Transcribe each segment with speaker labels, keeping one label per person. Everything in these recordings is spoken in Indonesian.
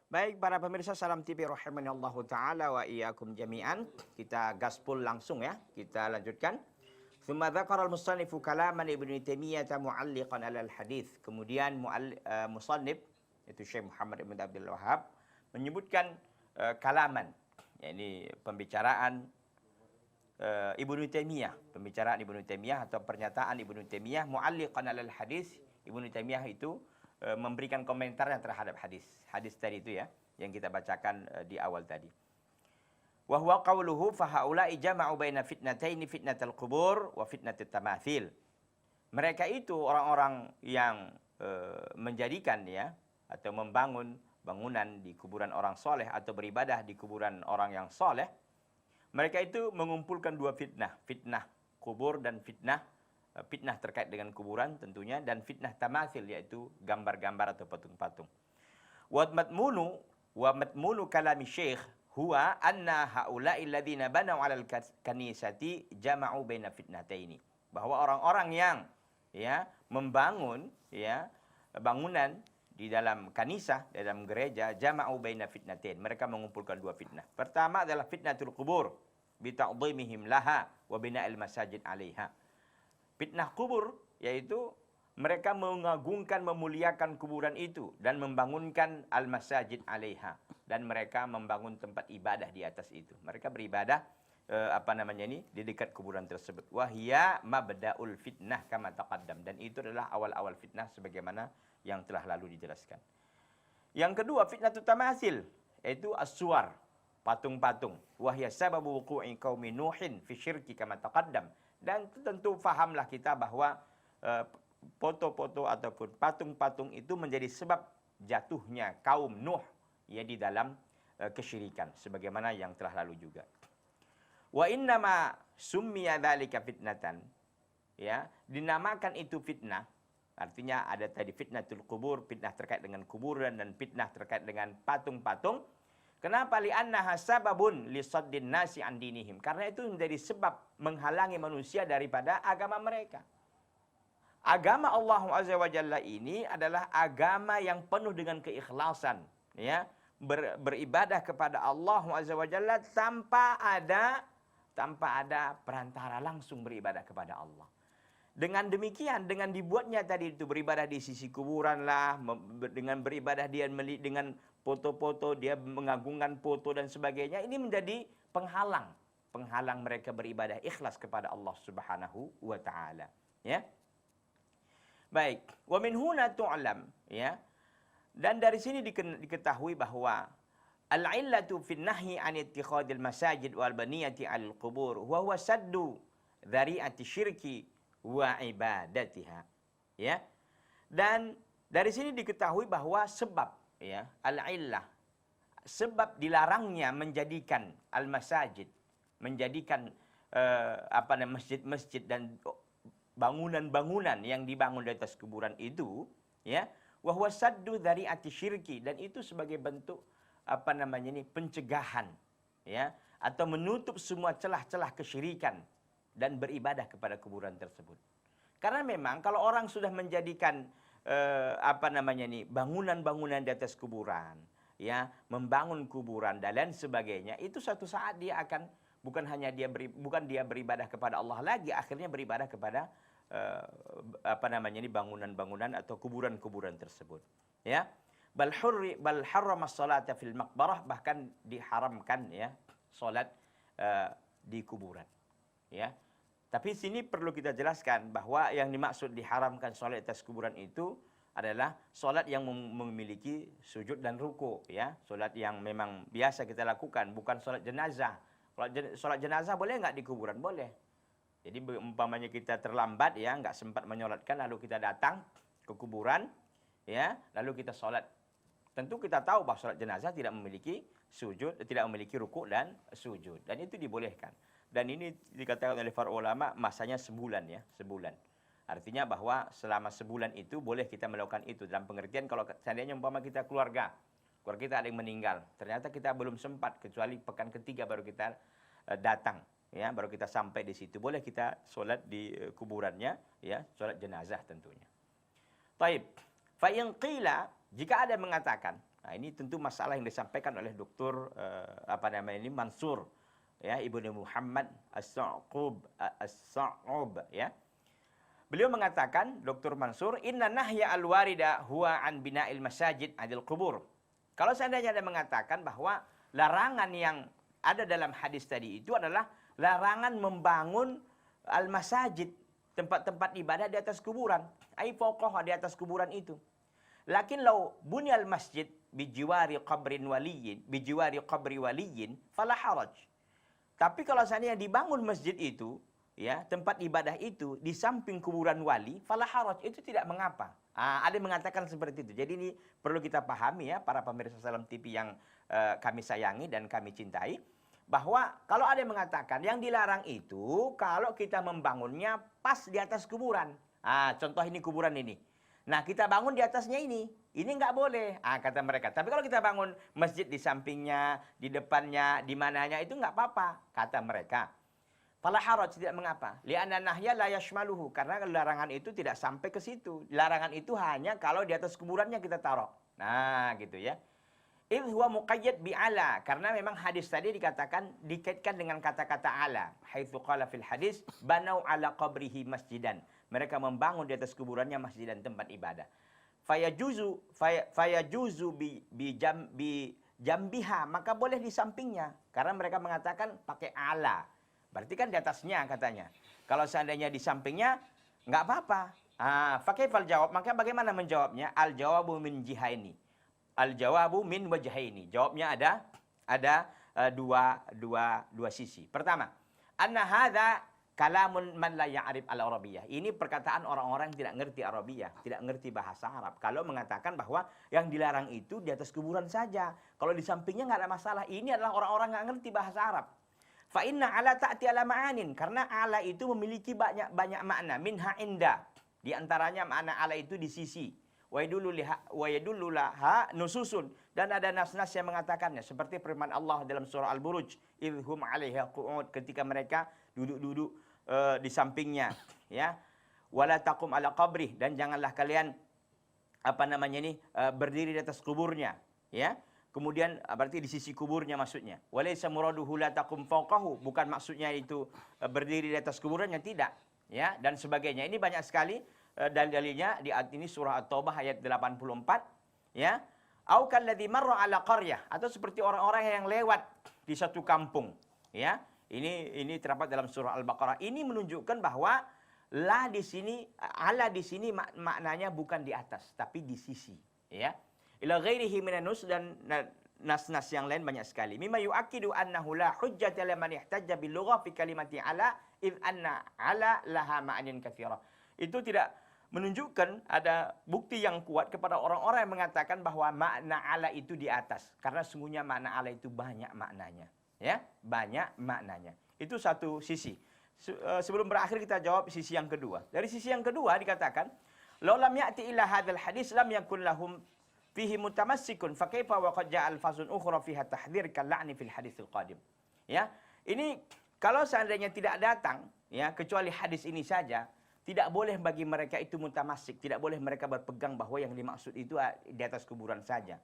Speaker 1: Baik para pemirsa Salam TV rahimanallahu taala wa iyyakum jami'an. Kita gaspol langsung ya. Kita lanjutkan. Tsumma dzakara al-musannifu kalaman Ibnu Taimiyah mu'alliqan 'ala al-hadits. Kemudian musannif itu Syekh Muhammad Ibn Abdul Wahhab menyebutkan kalaman, yakni pembicaraan Ibnu Taimiyah, pembicaraan Ibnu Taimiyah atau pernyataan Ibnu Taimiyah mu'alliqan 'ala al-hadits. Ibnu Taimiyah itu memberikan komentar yang terhadap hadis tadi itu ya, yang kita bacakan di awal tadi. Wa huwa qauluhu fa haula'i jama'u baina fitnataini fitnatal qubur wa fitnatit tamathil. Mereka itu orang-orang yang menjadikan ya atau membangun bangunan di kuburan orang soleh atau beribadah di kuburan orang yang soleh. Mereka itu mengumpulkan dua fitnah, fitnah kubur dan fitnah terkait dengan kuburan tentunya, dan fitnah tamathil yaitu gambar-gambar atau patung-patung. Wa matmunu kalami syekh huwa anna haula'i alladziina banau 'alal kanisati jama'u baina fitnataini. Bahwa orang-orang yang ya membangun ya bangunan di dalam kanisah, di dalam gereja, jama'u baina fitnatain. Mereka mengumpulkan dua fitnah. Pertama adalah fitnatul qubur bi ta'dhimihim laha wa bina'il masajid 'alaiha. Fitnah kubur, yaitu mereka mengagungkan, memuliakan kuburan itu dan membangunkan al-masajid 'alaiha, dan mereka membangun tempat ibadah di atas itu. Mereka beribadah di dekat kuburan tersebut. Wahia mabda'ul fitnah kama taqaddam, dan itu adalah awal-awal fitnah sebagaimana yang telah lalu dijelaskan. Yang kedua, fitnatut tamasil, yaitu as-suwar, patung-patung. Wahia sababu wuqu'i qaumi Nuhin fi syirki kama taqaddam. Dan tentu fahamlah kita bahwa foto-foto ataupun patung-patung itu menjadi sebab jatuhnya kaum Nuh ya di dalam kesyirikan sebagaimana yang telah lalu juga. Wa innama summiya dzalika fitnatan, ya, dinamakan itu fitnah. Artinya ada tadi fitnatul kubur, fitnah terkait dengan kuburan, dan fitnah terkait dengan patung-patung. Kenapa? Li'annaha sababun lisaddin nasi an dinihim. Karena itu menjadi sebab menghalangi manusia daripada agama mereka. Agama Allah Azza wa Jalla ini adalah agama yang penuh dengan keikhlasan, ya. Beribadah kepada Allah Azza wa Jalla tanpa ada perantara, langsung beribadah kepada Allah. Dengan demikian, dengan dibuatnya tadi itu beribadah di sisi kuburan lah, dengan beribadah dia dengan foto-foto, dia mengagungkan foto dan sebagainya, ini menjadi penghalang mereka beribadah ikhlas kepada Allah Subhanahu wa taala, ya. Baik, wa min huna tu'lam, ya. Dan dari sini diketahui bahwa al-illatu fin nahyi an ittikhadil masajid wal baniyati al qubur wa huwa saddu dzari'ati syirki wa ibadatiha, ya. Dan dari sini diketahui bahwa sebab, ya, al-illah, sebab dilarangnya menjadikan al-masajid, menjadikan masjid-masjid dan bangunan-bangunan yang dibangun di atas kuburan itu, ya, wa huwa saddu dzari'ati syirki, dan itu sebagai bentuk pencegahan, ya, atau menutup semua celah-celah kesyirikan dan beribadah kepada kuburan tersebut. Karena memang kalau orang sudah menjadikan bangunan-bangunan di atas kuburan, ya, membangun kuburan dan lain sebagainya, itu suatu saat dia akan bukan dia beribadah kepada Allah lagi, akhirnya beribadah kepada bangunan-bangunan atau kuburan-kuburan tersebut, ya. Bal harrama as-salata fil maqbarah, bahkan diharamkan, ya, salat di kuburan, ya. Tapi sini perlu kita jelaskan bahwa yang dimaksud diharamkan salat atas kuburan itu adalah salat yang memiliki sujud dan ruku, ya. Salat yang memang biasa kita lakukan, bukan salat jenazah. Salat jenazah boleh nggak di kuburan? Boleh. Jadi umpamanya kita terlambat, ya, nggak sempat menyolatkan, lalu kita datang ke kuburan, ya, lalu kita salat. Tentu kita tahu bahwa salat jenazah tidak memiliki sujud, tidak memiliki ruku dan sujud, dan itu dibolehkan. Dan ini dikatakan oleh para ulama masanya sebulan, ya, sebulan. Artinya bahwa selama sebulan itu boleh kita melakukan itu, dalam pengertian kalau seandainya umpama kita keluarga kita ada yang meninggal, ternyata kita belum sempat, kecuali pekan ketiga baru kita datang, ya, baru kita sampai di situ, boleh kita sholat di kuburannya, ya, sholat jenazah tentunya. Taib, fa in qila, jika ada yang mengatakan, Nah, ini tentu masalah yang disampaikan oleh Dr. Mansur, ya, Ibnu Muhammad As-Sa'ub, ya. Beliau mengatakan, Dr. Mansur, inna nahya al-warida huwa an bina'il masajid adil kubur. Kalau seandainya ada mengatakan bahwa larangan yang ada dalam hadis tadi itu adalah larangan membangun al-masajid, tempat-tempat ibadah di atas kuburan. Ai fauqah, di atas kuburan itu. Lakin law bunyal masjid bijiwari qabri waliyin fala haraj. Tapi kalau seandainya dibangun masjid itu, ya, tempat ibadah itu di samping kuburan wali, fala haraj, itu tidak mengapa. Ada yang mengatakan seperti itu. Jadi ini perlu kita pahami, ya, para pemirsa Salam TV yang kami sayangi dan kami cintai, bahwa kalau ada yang mengatakan yang dilarang itu kalau kita membangunnya pas di atas kuburan. Contoh ini kuburan ini. Nah, kita bangun di atasnya ini nggak boleh, kata mereka. Tapi kalau kita bangun masjid di sampingnya, di depannya, di mananya, itu nggak apa-apa, kata mereka. Fala haraj, tidak mengapa. Li'anna nahya la yashmaluhu, karena larangan itu tidak sampai ke situ. Larangan itu hanya kalau di atas kuburannya kita taruh. Nah, gitu ya. Idh huwa muqayyad bi ala, karena memang hadis tadi dikaitkan dengan kata-kata ala. Haitsu qala fil hadis banau ala qabrihi masjidan. Mereka membangun di atas kuburannya masjid dan tempat ibadah. Fayajuzu bi jambiha, maka boleh di sampingnya, karena mereka mengatakan pakai ala. Berarti kan di atasnya katanya. Kalau seandainya di sampingnya nggak apa-apa. Fakaifal jawab, maka bagaimana menjawabnya? Al jawabu min jihaini. Al jawabu min wajhaini. Jawabnya ada dua sisi. Pertama, anna hadza kalamun man la ya'rif al-arabiyyah. Ini perkataan orang-orang yang tidak ngerti Arabiyah, tidak ngerti bahasa Arab. Kalau mengatakan bahwa yang dilarang itu di atas kuburan saja, kalau di sampingnya nggak ada masalah. Ini adalah orang-orang nggak ngerti bahasa Arab. Fa inna ala ta'ti ala ma'anin, karena ala itu memiliki banyak makna. Minha inda, di antaranya makna ala itu di sisi. Wa yadullu laha nususun, dan ada nas-nas yang mengatakannya, seperti firman Allah dalam surah Al-Buruj, idhum 'alaiha qu'ud, ketika mereka duduk-duduk di sampingnya, ya. Wala taqum ala qabrih, dan janganlah kalian berdiri di atas kuburnya, ya. Kemudian berarti di sisi kuburnya maksudnya. Walaysa muraduhu la taqum fawqahu, bukan maksudnya itu berdiri di atas kuburannya, tidak, ya, dan sebagainya. Ini banyak sekali dalilnya di ayat ini, surah At-Taubah ayat 84, ya. Au kalladzi marra ala qaryah, atau seperti orang-orang yang lewat di satu kampung, ya. Ini terdapat dalam surah Al-Baqarah. Ini menunjukkan bahwa ala di sini maknanya bukan di atas, tapi di sisi, ya. Ila ghairihi minan nus, dan nas-nas yang lain banyak sekali. Mimma yu'akkidu annahu la hujjata liman ihtajja bil lughah fi kalimati ala id anna ala laha ma'anin katsira. Itu tidak menunjukkan ada bukti yang kuat kepada orang-orang yang mengatakan bahwa makna ala itu di atas, karena sungguhnya makna ala itu banyak maknanya, ya, banyak maknanya. Itu satu sisi. Sebelum berakhir kita jawab sisi yang kedua. Dari sisi yang kedua dikatakan, law lam ya'ti illa hadzal hadis lam yakun lahum fihi mutamassikun fa kaifa wa qad ja'a alfazun ukhra fiha tahdhir kal la'ni fil haditsil qadim. Ya, ini kalau seandainya tidak datang, ya, kecuali hadis ini saja, tidak boleh bagi mereka itu mutamassik, tidak boleh mereka berpegang bahwa yang dimaksud itu di atas kuburan saja.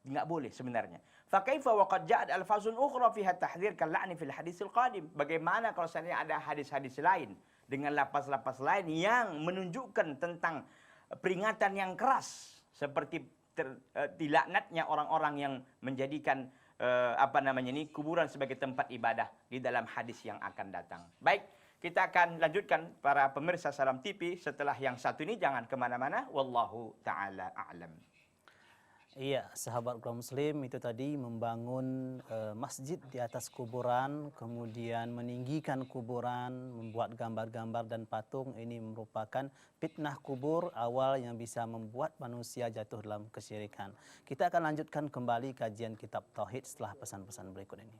Speaker 1: Enggak boleh sebenarnya. Fa kaifa wa qad ja'a alfazun ukhra fiha tahdhir kal la'ni fil haditsil qadim. Bagaimana kalau seandainya ada hadis-hadis lain dengan lapas-lapas lain yang menunjukkan tentang peringatan yang keras, seperti dilaknatnya orang-orang yang menjadikan kuburan sebagai tempat ibadah di dalam hadis yang akan datang. Baik, kita akan lanjutkan para pemirsa Salam TV setelah yang satu ini. Jangan kemana-mana. Wallahu ta'ala a'lam.
Speaker 2: Iya, sahabat kaum muslim, itu tadi membangun masjid di atas kuburan, kemudian meninggikan kuburan, membuat gambar-gambar dan patung, ini merupakan fitnah kubur awal yang bisa membuat manusia jatuh dalam kesyirikan. Kita akan lanjutkan kembali kajian kitab Tauhid setelah pesan-pesan berikut ini.